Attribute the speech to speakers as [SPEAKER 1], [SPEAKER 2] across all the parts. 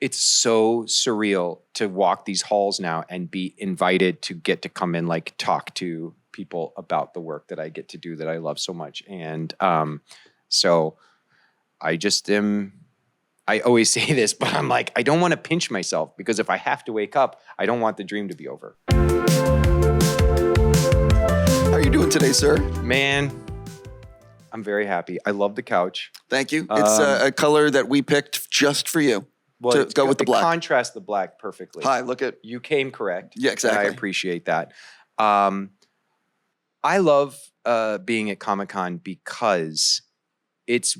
[SPEAKER 1] It's so surreal to walk these halls now and be invited to get to come and like talk to people about the work that I get to do that I love so much. And so I just I always say this, but I'm like, I don't want to pinch myself because if I have to wake up, I don't want the dream to be over.
[SPEAKER 2] How are you doing today, sir?
[SPEAKER 1] Man, I'm very happy. I love the couch.
[SPEAKER 2] Thank you. It's a color that we picked just for you.
[SPEAKER 1] Well,
[SPEAKER 2] to go with the black.
[SPEAKER 1] Contrast the black perfectly.
[SPEAKER 2] Hi, look at.
[SPEAKER 1] You came correct.
[SPEAKER 2] Yeah, exactly.
[SPEAKER 1] I appreciate that. I love being at Comic-Con because it's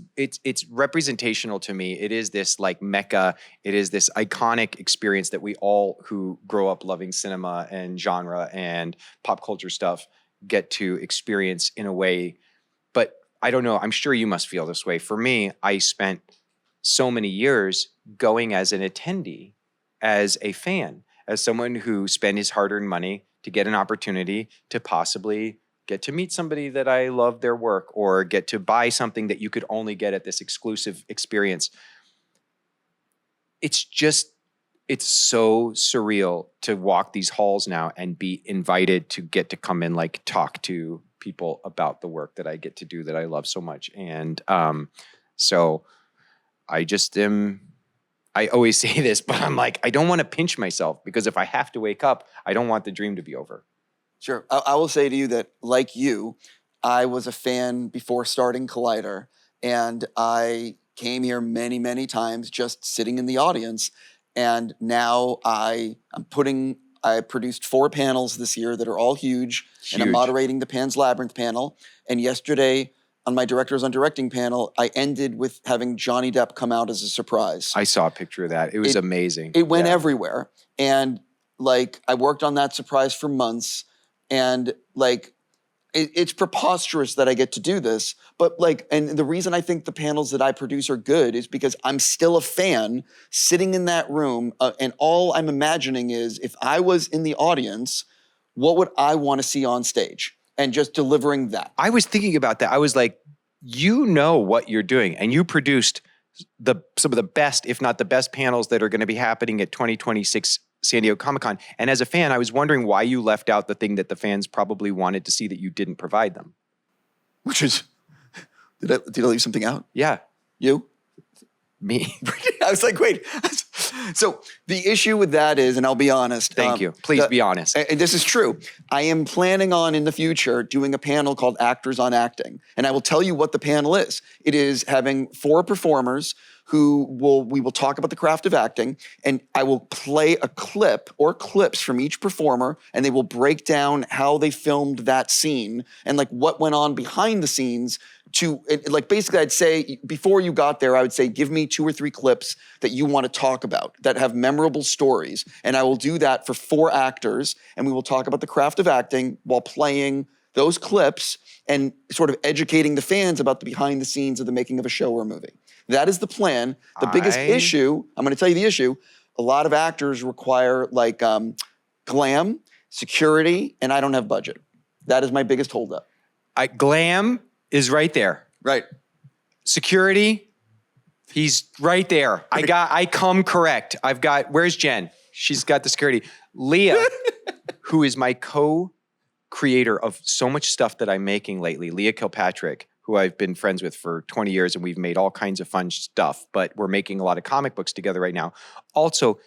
[SPEAKER 1] representational to me. It is this like mecca. It is this iconic experience that we all who grow up loving cinema and genre and pop culture stuff get to experience in a way. But I don't know. I'm sure you must feel this way. For me, I spent so many years going as an attendee, as a fan, as someone who spent his hard-earned money to get an opportunity to possibly get to meet somebody that I love their work or get to buy something that you could only get at this exclusive experience. It's so surreal to walk these halls now and be invited to get to come and like talk to people about the work that I get to do that I love so much. And so I just I always say this, but I'm like, I don't want to pinch myself because if I have to wake up, I don't want the dream to be over.
[SPEAKER 2] Sure. I will say to you that, like you, I was a fan before starting Collider, and I came here many, many times just sitting in the audience. And now I produced 4 panels this year that are all huge. And I'm moderating the Pan's Labyrinth panel. And yesterday, on my Directors on Directing panel, I ended with having Johnny Depp come out as a surprise.
[SPEAKER 1] I saw a picture of that. It was amazing.
[SPEAKER 2] It went everywhere. And like, I worked on that surprise for months. And like, it's preposterous that I get to do this. But like, and the reason I think the panels that I produce are good is because I'm still a fan sitting in that room. And all I'm imagining is if I was in the audience, what would I want to see on stage? And just delivering that. I
[SPEAKER 1] was thinking about that. I was like, you know what you're doing. And you produced some of the best, if not the best panels that are going to be happening at 2026 San Diego Comic-Con. And as a fan, I was wondering why you left out the thing that the fans probably wanted to see that you didn't provide them.
[SPEAKER 2] Which is, did I leave something out?
[SPEAKER 1] Yeah.
[SPEAKER 2] You?
[SPEAKER 1] Me.
[SPEAKER 2] I was like, wait. So the issue with that is, and I'll be honest.
[SPEAKER 1] Thank you. Please be honest.
[SPEAKER 2] And this is true. I am planning on in the future doing a panel called Actors on Acting. And I will tell you what the panel is. It is having 4 performers who we will talk about the craft of acting, and I will play a clip or clips from each performer, and they will break down how they filmed that scene and like what went on behind the scenes to, like, basically I'd say, before you got there, I would say, give me 2 or 3 clips that you want to talk about that have memorable stories. And I will do that for 4 actors, and we will talk about the craft of acting while playing those clips and sort of educating the fans about the behind the scenes of the making of a show or a movie. That is the plan. The biggest issue, I'm going to tell you the issue, a lot of actors require like glam, security, and I don't have budget. That is my biggest holdup.
[SPEAKER 1] Glam is right there.
[SPEAKER 2] Right.
[SPEAKER 1] Security, he's right there. I come correct. Where's Jen? She's got the security. Leah, who is my co-creator of so much stuff that I'm making lately, Leah Kilpatrick, who I've been friends with for 20 years, and we've made all kinds of fun stuff, but we're making a lot of comic books together right now, also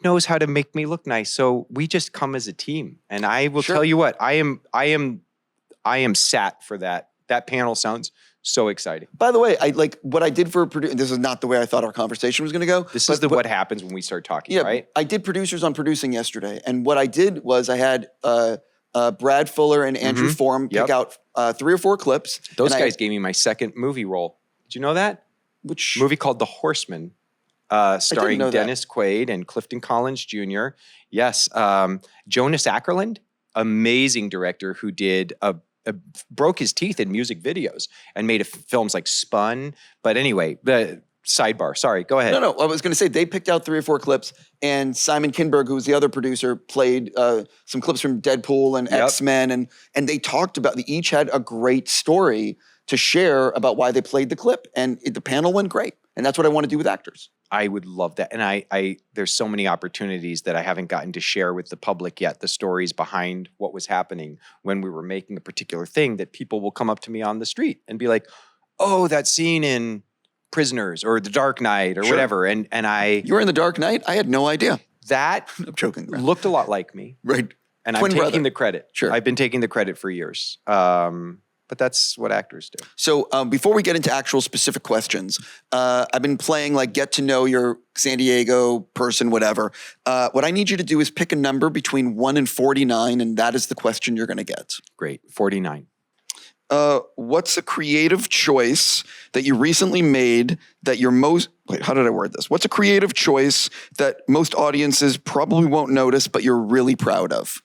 [SPEAKER 1] knows how to make me look nice. So we just come as a team. And I will tell you what, I am sat for that. That panel sounds so exciting.
[SPEAKER 2] By the way, what I did for this is not the way I thought our conversation was going to go.
[SPEAKER 1] This is what happens when we start talking, right?
[SPEAKER 2] I did Producers on Producing yesterday, and what I did was I had Brad Fuller and Andrew Form pick out 3 or 4 clips.
[SPEAKER 1] Those guys gave me my second movie role. Did you know that?
[SPEAKER 2] Which
[SPEAKER 1] movie called The Horseman, starring Dennis Quaid and Clifton Collins Jr. Yes, Jonas Ackerland, amazing director who did broke his teeth in music videos and made films like Spun. But anyway, the sidebar. Sorry, go ahead.
[SPEAKER 2] No. I was going to say they picked out 3 or 4 clips, and Simon Kinberg, who was the other producer, played some clips from Deadpool and X-Men, and they talked about. They each had a great story to share about why they played the clip, and the panel went great. And that's what I want to do with actors.
[SPEAKER 1] I would love that. And I there's so many opportunities that I haven't gotten to share with the public yet, the stories behind what was happening when we were making a particular thing, that people will come up to me on the street and be like, oh, that scene in Prisoners or The Dark Knight or whatever. And
[SPEAKER 2] You were in The Dark Knight? I had no idea.
[SPEAKER 1] That
[SPEAKER 2] I'm joking.
[SPEAKER 1] looked a lot like me.
[SPEAKER 2] Right.
[SPEAKER 1] And
[SPEAKER 2] Twin
[SPEAKER 1] I'm taking
[SPEAKER 2] brother.
[SPEAKER 1] the credit.
[SPEAKER 2] Sure.
[SPEAKER 1] I've been taking the credit for years. But that's what actors do.
[SPEAKER 2] So before we get into actual specific questions, I've been playing like get to know your San Diego person, whatever. What I need you to do is pick a number between 1 and 49, and that is the question you're going to get.
[SPEAKER 1] Great. 49.
[SPEAKER 2] What's a creative choice that you recently made that you're most... Wait, how did I word this? What's a creative choice that most audiences probably won't notice, but you're really proud of?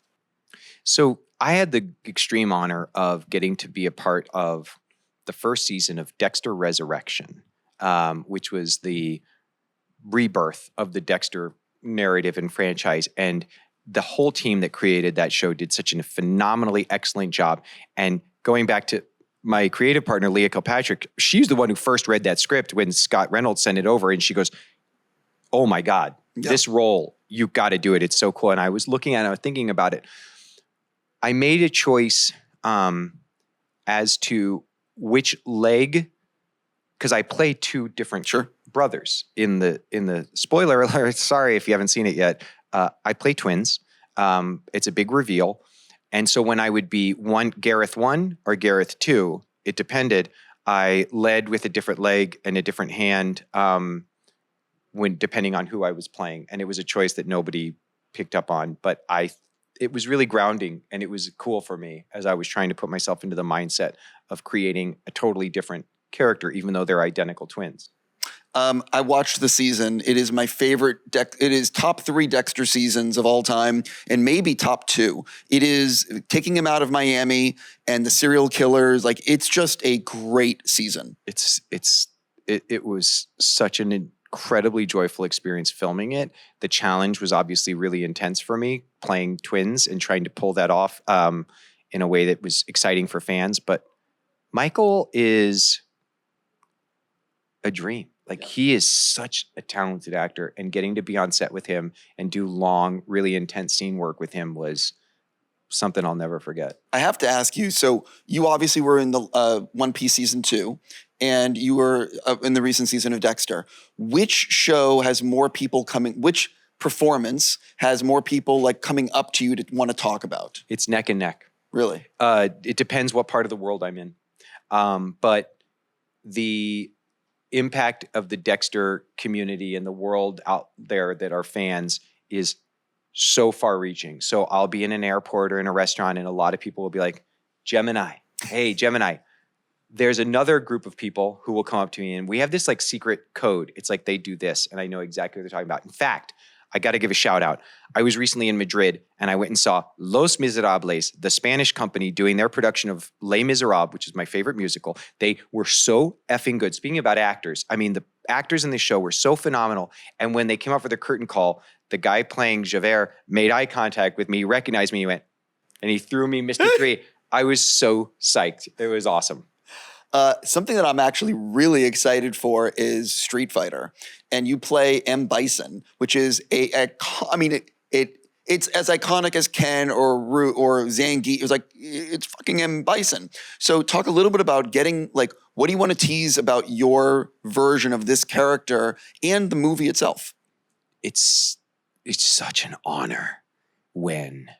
[SPEAKER 1] So I had the extreme honor of getting to be a part of the first season of Dexter Resurrection, which was the rebirth of the Dexter narrative and franchise. And the whole team that created that show did such a phenomenally excellent job. And going back to my creative partner, Leah Kilpatrick, she's the one who first read that script when Scott Reynolds sent it over. And she goes, oh my God, this role, you got to do it. It's so cool. And I was looking at it, I was thinking about it. I made a choice as to which leg, because I play two different brothers in the spoiler alert. Sorry if you haven't seen it yet. I play twins. It's a big reveal. And so when I would be Gareth 1 or Gareth 2, it depended. I led with a different leg and a different hand depending on who I was playing. And it was a choice that nobody picked up on, but it was really grounding, and it was cool for me as I was trying to put myself into the mindset of creating a totally different character, even though they're identical twins.
[SPEAKER 2] I watched the season. It is my favorite. It is top 3 Dexter seasons of all time, and maybe top 2. It is taking him out of Miami and the serial killers. Like, it's just a great season.
[SPEAKER 1] It was such an incredibly joyful experience filming it. The challenge was obviously really intense for me, playing twins and trying to pull that off in a way that was exciting for fans. But Michael is a dream. Like, he is such a talented actor, and getting to be on set with him and do long, really intense scene work with him was something I'll never forget.
[SPEAKER 2] I have to ask you, so you obviously were in the One Piece season 2, and you were in the recent season of Dexter. Which show has more people which performance has more people like coming up to you to want to talk about?
[SPEAKER 1] It's neck and neck.
[SPEAKER 2] Really?
[SPEAKER 1] It depends what part of the world I'm in. But the impact of the Dexter community and the world out there that are fans is so far reaching. So I'll be in an airport or in a restaurant, and a lot of people will be like, Gemini, hey, Gemini. There's another group of people who will come up to me, and we have this like secret code. It's like they do this, and I know exactly what they're talking about. In fact, I got to give a shout out. I was recently in Madrid, and I went and saw Los Miserables, the Spanish company doing their production of Les Miserables, which is my favorite musical. They were so effing good. Speaking about actors, I mean, the actors in this show were so phenomenal. And when they came out for the curtain call, the guy playing Javert made eye contact with me, recognized me, and he threw me Mr. 3. I was so psyched. It was awesome.
[SPEAKER 2] Something that I'm actually really excited for is Street Fighter, and you play M. Bison, which is it's as iconic as Ken or Zangief. It's fucking M. Bison. So talk a little bit about what do you want to tease about your version of this character and the movie itself?
[SPEAKER 1] It's such an honor when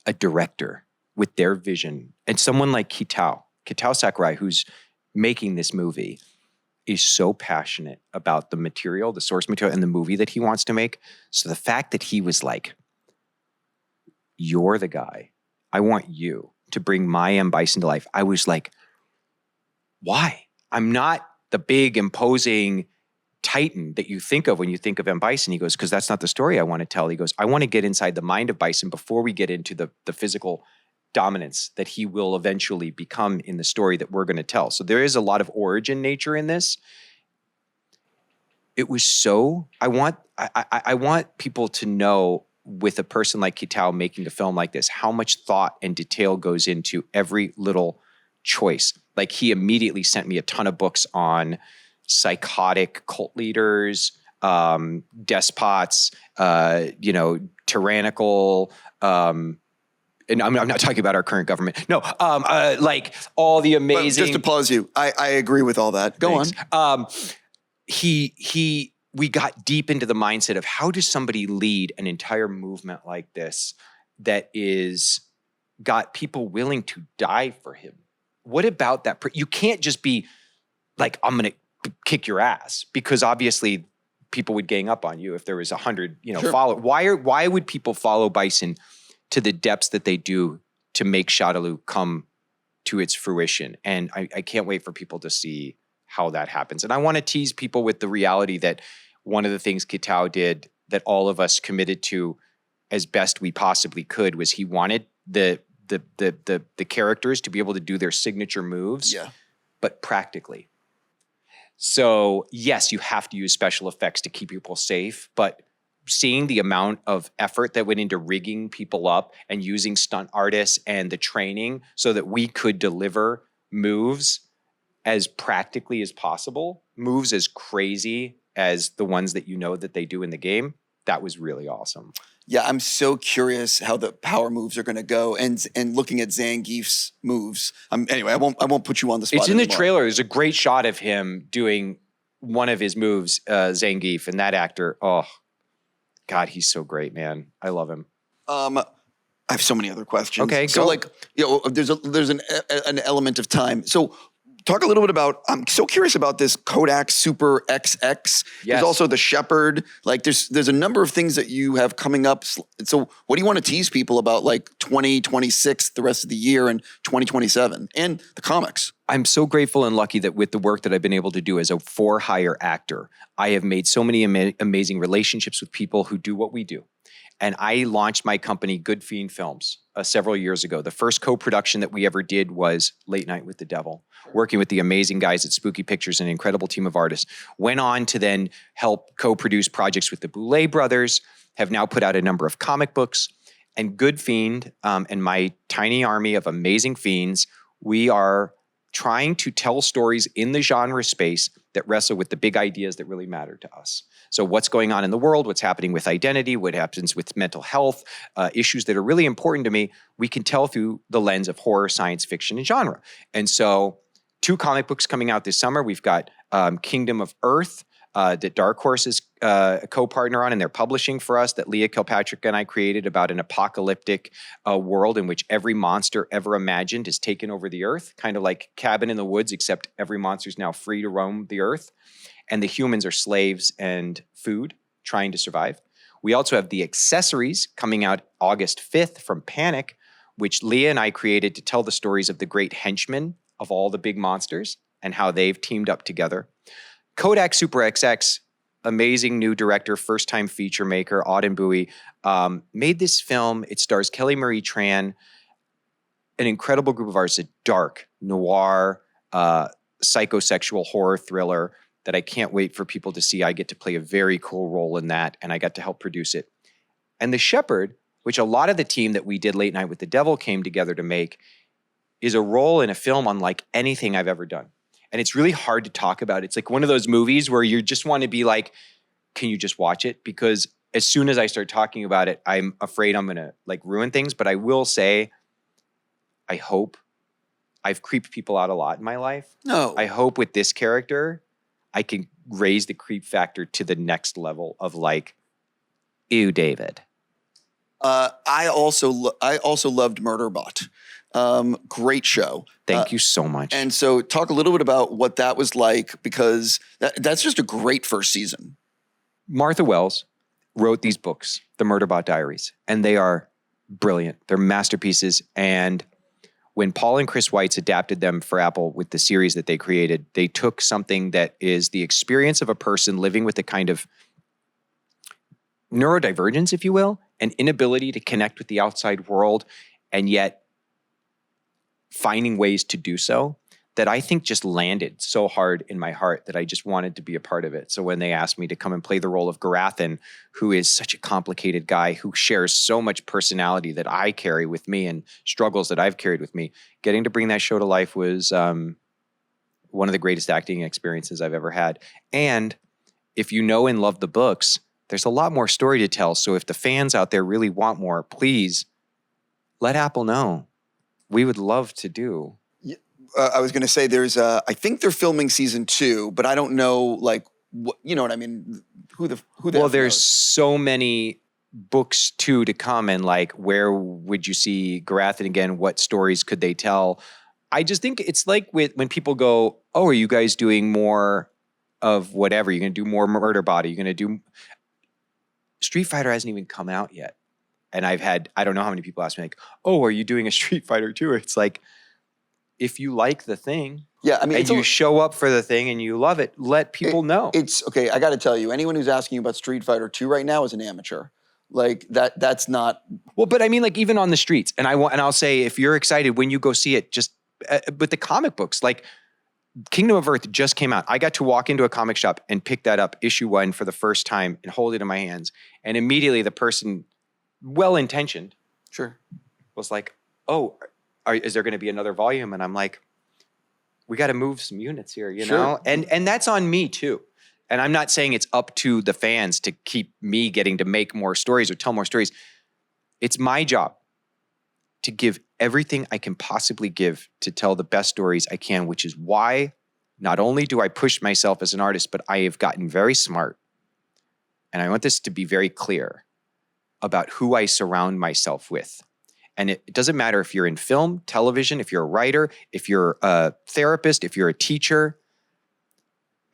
[SPEAKER 1] a director with their vision and someone like Kitao Sakurai, who's making this movie, is so passionate about the material, the source material, and the movie that he wants to make. So the fact that he was like, you're the guy, I want you to bring my M. Bison to life. I was like, why? I'm not the big imposing Titan that you think of when you think of M. Bison. He goes, because that's not the story I want to tell. He goes, I want to get inside the mind of Bison before we get into the physical dominance that he will eventually become in the story that we're going to tell. So there is a lot of origin nature in this. It was so, I want people to know, with a person like Kitao making a film like this, how much thought and detail goes into every little choice. Like, he immediately sent me a ton of books on psychotic cult leaders, despots, tyrannical, and I'm not talking about our current government. No, like all the amazing.
[SPEAKER 2] But just to pause you, I agree with all that. Go on.
[SPEAKER 1] We got deep into the mindset of how does somebody lead an entire movement like this that is got people willing to die for him? What about that? You can't just be like, I'm going to kick your ass, because obviously people would gang up on you if there was 100,
[SPEAKER 2] Sure.
[SPEAKER 1] follow. Why would people follow Bison to the depths that they do to make Shadaloo come to its fruition? And I can't wait for people to see how that happens. And I want to tease people with the reality that one of the things Kitao did that all of us committed to as best we possibly could was he wanted the characters to be able to do their signature moves, but practically. So yes, you have to use special effects to keep people safe, but seeing the amount of effort that went into rigging people up and using stunt artists and the training so that we could deliver moves as practically as possible, moves as crazy as the ones that that they do in the game, that was really awesome.
[SPEAKER 2] Yeah, I'm so curious how the power moves are going to go, and looking at Zangief's moves. Anyway, I won't put you on the spot.
[SPEAKER 1] It's in
[SPEAKER 2] anymore.
[SPEAKER 1] the trailer. There's a great shot of him doing one of his moves, Zangief, and that actor. Oh, God, he's so great, man. I love him.
[SPEAKER 2] I have so many other questions.
[SPEAKER 1] Okay,
[SPEAKER 2] so
[SPEAKER 1] go.
[SPEAKER 2] There's an element of time. So talk a little bit about, I'm so curious about this Kodak SuperXX.
[SPEAKER 1] Yes.
[SPEAKER 2] There's also the Shepherd. Like there's a number of things that you have coming up. So what do you want to tease people about, like 2026, the rest of the year, and 2027, and the comics?
[SPEAKER 1] I'm so grateful and lucky that with the work that I've been able to do as a for-hire actor, I have made so many amazing relationships with people who do what we do. And I launched my company, Good Fiend Films, several years ago. The first co-production that we ever did was Late Night with the Devil, working with the amazing guys at Spooky Pictures, an incredible team of artists. Went on to then help co-produce projects with the Boulet brothers, have now put out a number of comic books. And Good Fiend and my tiny army of amazing fiends, we are trying to tell stories in the genre space that wrestle with the big ideas that really matter to us. So what's going on in the world, what's happening with identity, what happens with mental health, issues that are really important to me, we can tell through the lens of horror, science fiction, and genre. And so 2 comic books coming out this summer. We've got Kingdom of Earth, that Dark Horse is a co-partner on, and they're publishing for us, that Leah Kilpatrick and I created, about an apocalyptic world in which every monster ever imagined is taken over the earth, kind of like Cabin in the Woods, except every monster is now free to roam the earth, and the humans are slaves and food trying to survive. We also have The Accessories coming out August 5th from Panic, which Leah and I created to tell the stories of the great henchmen of all the big monsters and how they've teamed up together. Kodak SuperXX, amazing new director, first-time feature maker, Auden Bowie, made this film. It stars Kelly Marie Tran, an incredible group of artists, a dark, noir, psychosexual horror thriller that I can't wait for people to see. I get to play a very cool role in that, and I got to help produce it. And The Shepherd, which a lot of the team that we did Late Night with the Devil came together to make, is a role in a film unlike anything I've ever done. And it's really hard to talk about. It's like one of those movies where you just want to be like, can you just watch it? Because as soon as I start talking about it, I'm afraid I'm going to ruin things. But I will say, I hope I've creeped people out a lot in my life.
[SPEAKER 2] No.
[SPEAKER 1] I hope with this character, I can raise the creep factor to the next level of ew, David.
[SPEAKER 2] I also loved Murderbot. Great show.
[SPEAKER 1] Thank you so much.
[SPEAKER 2] And so talk a little bit about what that was like, because that's just a great first season.
[SPEAKER 1] Martha Wells wrote these books, the Murderbot Diaries, and they are brilliant. They're masterpieces. And when Paul and Chris Weitz adapted them for Apple with the series that they created, they took something that is the experience of a person living with a kind of neurodivergence, if you will, an inability to connect with the outside world, and yet finding ways to do so, that I think just landed so hard in my heart that I just wanted to be a part of it. So when they asked me to come and play the role of Garathan, who is such a complicated guy who shares so much personality that I carry with me and struggles that I've carried with me, getting to bring that show to life was one of the greatest acting experiences I've ever had. And if you know and love the books, there's a lot more story to tell. So if the fans out there really want more, please let Apple know. We would love to do.
[SPEAKER 2] I was going to say I think they're filming season 2, but I don't know, like, you know what I mean? Who the
[SPEAKER 1] Well,
[SPEAKER 2] F
[SPEAKER 1] there's
[SPEAKER 2] knows?
[SPEAKER 1] so many books too to come, and like, where would you see Garathan again? What stories could they tell? I just think it's like when people go, oh, are you guys doing more of whatever? You're going to do more Murderbot? You're going to do... Street Fighter hasn't even come out yet. And I've had, I don't know how many people ask me like, oh, are you doing a Street Fighter 2? It's like, if you like the thing,
[SPEAKER 2] Yeah, I mean,
[SPEAKER 1] and you show up for the thing and you love it, let people know.
[SPEAKER 2] It's okay. I got to tell you, anyone who's asking you about Street Fighter 2 right now is an amateur. Like that's not.
[SPEAKER 1] Well, but I mean, like, even on the streets, and I'll say, if you're excited when you go see it, just with the comic books, like Kingdom of Earth just came out. I got to walk into a comic shop and pick that up, issue 1, for the first time and hold it in my hands. And immediately the person, well-intentioned,
[SPEAKER 2] Sure,
[SPEAKER 1] was like, oh, is there going to be another volume? And I'm like, we got to move some units here, you know? And that's on me too. And I'm not saying it's up to the fans to keep me getting to make more stories or tell more stories. It's my job to give everything I can possibly give to tell the best stories I can, which is why not only do I push myself as an artist, but I have gotten very smart. And I want this to be very clear about who I surround myself with. And it doesn't matter if you're in film, television, if you're a writer, if you're a therapist, if you're a teacher.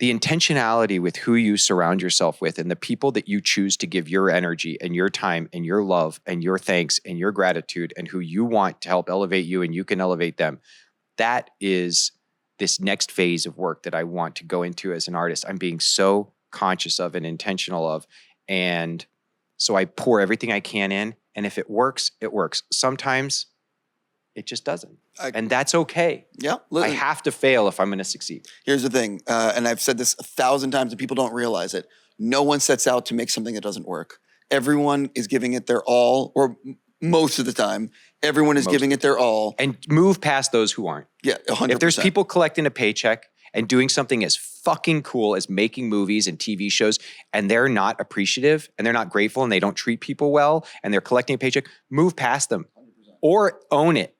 [SPEAKER 1] The intentionality with who you surround yourself with and the people that you choose to give your energy and your time and your love and your thanks and your gratitude, and who you want to help elevate you and you can elevate them. That is this next phase of work that I want to go into as an artist. I'm being so conscious of and intentional of. And so I pour everything I can in. And if it works, it works. Sometimes it just doesn't. And that's okay.
[SPEAKER 2] Yeah.
[SPEAKER 1] I have to fail if I'm going to succeed.
[SPEAKER 2] Here's the thing, and I've said this 1,000 times and people don't realize it. No one sets out to make something that doesn't work. Everyone is giving it their all, or most of the time, everyone is giving it their all.
[SPEAKER 1] And move past those who aren't.
[SPEAKER 2] Yeah, 100%.
[SPEAKER 1] If there's people collecting a paycheck and doing something as fucking cool as making movies and TV shows, and they're not appreciative and they're not grateful and they don't treat people well and they're collecting a paycheck, move past them 100%. Or own it.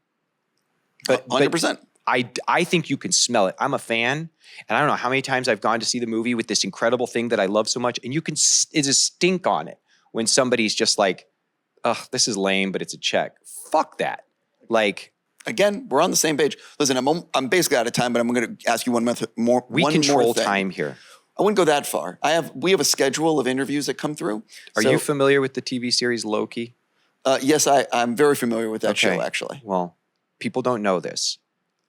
[SPEAKER 1] But
[SPEAKER 2] 100%.
[SPEAKER 1] I think you can smell it. I'm a fan, and I don't know how many times I've gone to see the movie with this incredible thing that I love so much, and you can, it's a stink on it when somebody's just like, ugh, this is lame, but it's a check. Fuck that. Like,
[SPEAKER 2] again, we're on the same page. Listen, I'm basically out of time, but I'm going to ask you one more.
[SPEAKER 1] We control time here.
[SPEAKER 2] I wouldn't go that far. We have a schedule of interviews that come through.
[SPEAKER 1] Are you familiar with the TV series Loki?
[SPEAKER 2] Yes, I'm very familiar with that show, actually.
[SPEAKER 1] Well, people don't know this.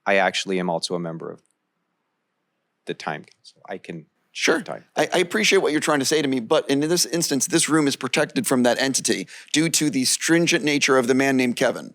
[SPEAKER 1] I actually am also a member of the Time Council. I can
[SPEAKER 2] Sure.
[SPEAKER 1] time.
[SPEAKER 2] I appreciate what you're trying to say to me, but in this instance, this room is protected from that entity due to the stringent nature of the man named Kevin.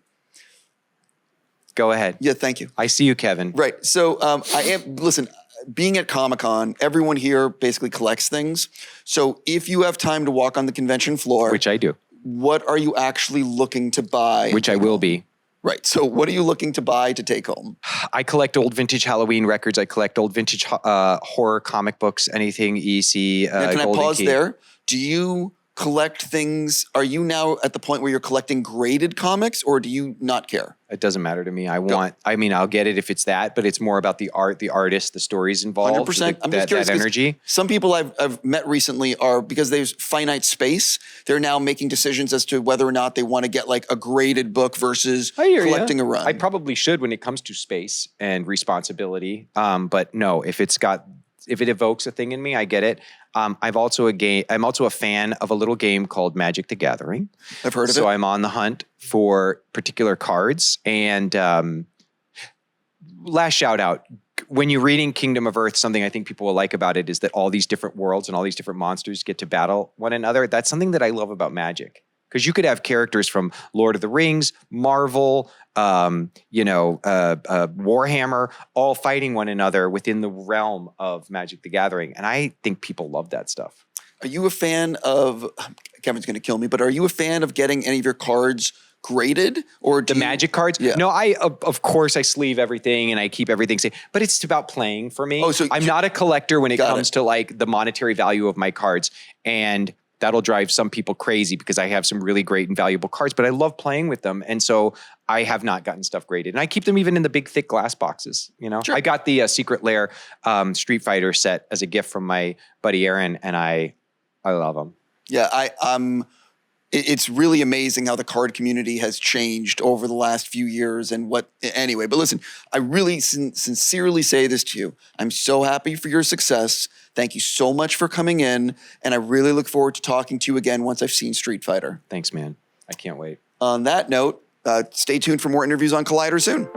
[SPEAKER 1] Go ahead.
[SPEAKER 2] Yeah, thank you.
[SPEAKER 1] I see you, Kevin.
[SPEAKER 2] Right. So listen, being at Comic-Con, everyone here basically collects things. So if you have time to walk on the convention floor,
[SPEAKER 1] Which I do.
[SPEAKER 2] what are you actually looking to buy?
[SPEAKER 1] Which I will be.
[SPEAKER 2] Right. So what are you looking to buy to take home?
[SPEAKER 1] I collect old vintage Halloween records. I collect old vintage horror comic books, anything EC.
[SPEAKER 2] Can I
[SPEAKER 1] Golden
[SPEAKER 2] pause
[SPEAKER 1] Key.
[SPEAKER 2] there? Do you collect things? Are you now at the point where you're collecting graded comics, or do you not care?
[SPEAKER 1] It doesn't matter to me. I'll get it if it's that, but it's more about the art, the artist, the stories involved.
[SPEAKER 2] 100%. I'm just curious,
[SPEAKER 1] that
[SPEAKER 2] 'cause
[SPEAKER 1] energy.
[SPEAKER 2] Some people I've met recently are, because there's finite space, they're now making decisions as to whether or not they want to get like a graded book versus collecting a run.
[SPEAKER 1] I probably should when it comes to space and responsibility. But no, if it evokes a thing in me, I get it. I'm also a fan of a little game called Magic the Gathering.
[SPEAKER 2] I've heard of it.
[SPEAKER 1] So I'm on the hunt for particular cards. And last shout out, when you're reading Kingdom of Earth, something I think people will like about it is that all these different worlds and all these different monsters get to battle one another. That's something that I love about Magic. Because you could have characters from Lord of the Rings, Marvel, Warhammer, all fighting one another within the realm of Magic the Gathering. And I think people love that stuff.
[SPEAKER 2] Are you a fan of, Kevin's going to kill me, but are you a fan of getting any of your cards graded, or
[SPEAKER 1] The Magic cards?
[SPEAKER 2] Yeah.
[SPEAKER 1] No, of course I sleeve everything and I keep everything safe, but it's about playing for me.
[SPEAKER 2] Oh, so
[SPEAKER 1] I'm not a collector when it
[SPEAKER 2] Got
[SPEAKER 1] comes
[SPEAKER 2] it.
[SPEAKER 1] to like the monetary value of my cards, and that'll drive some people crazy because I have some really great and valuable cards, but I love playing with them. And so I have not gotten stuff graded, and I keep them even in the big thick glass boxes. You know,
[SPEAKER 2] Sure.
[SPEAKER 1] I got the Secret Lair Street Fighter set as a gift from my buddy Aaron, and I love them.
[SPEAKER 2] Yeah, it's really amazing how the card community has changed over the last few years and anyway, but listen, I really sincerely say this to you. I'm so happy for your success. Thank you so much for coming in, and I really look forward to talking to you again once I've seen Street Fighter.
[SPEAKER 1] Thanks, man. I can't wait.
[SPEAKER 2] On that note, stay tuned for more interviews on Collider soon.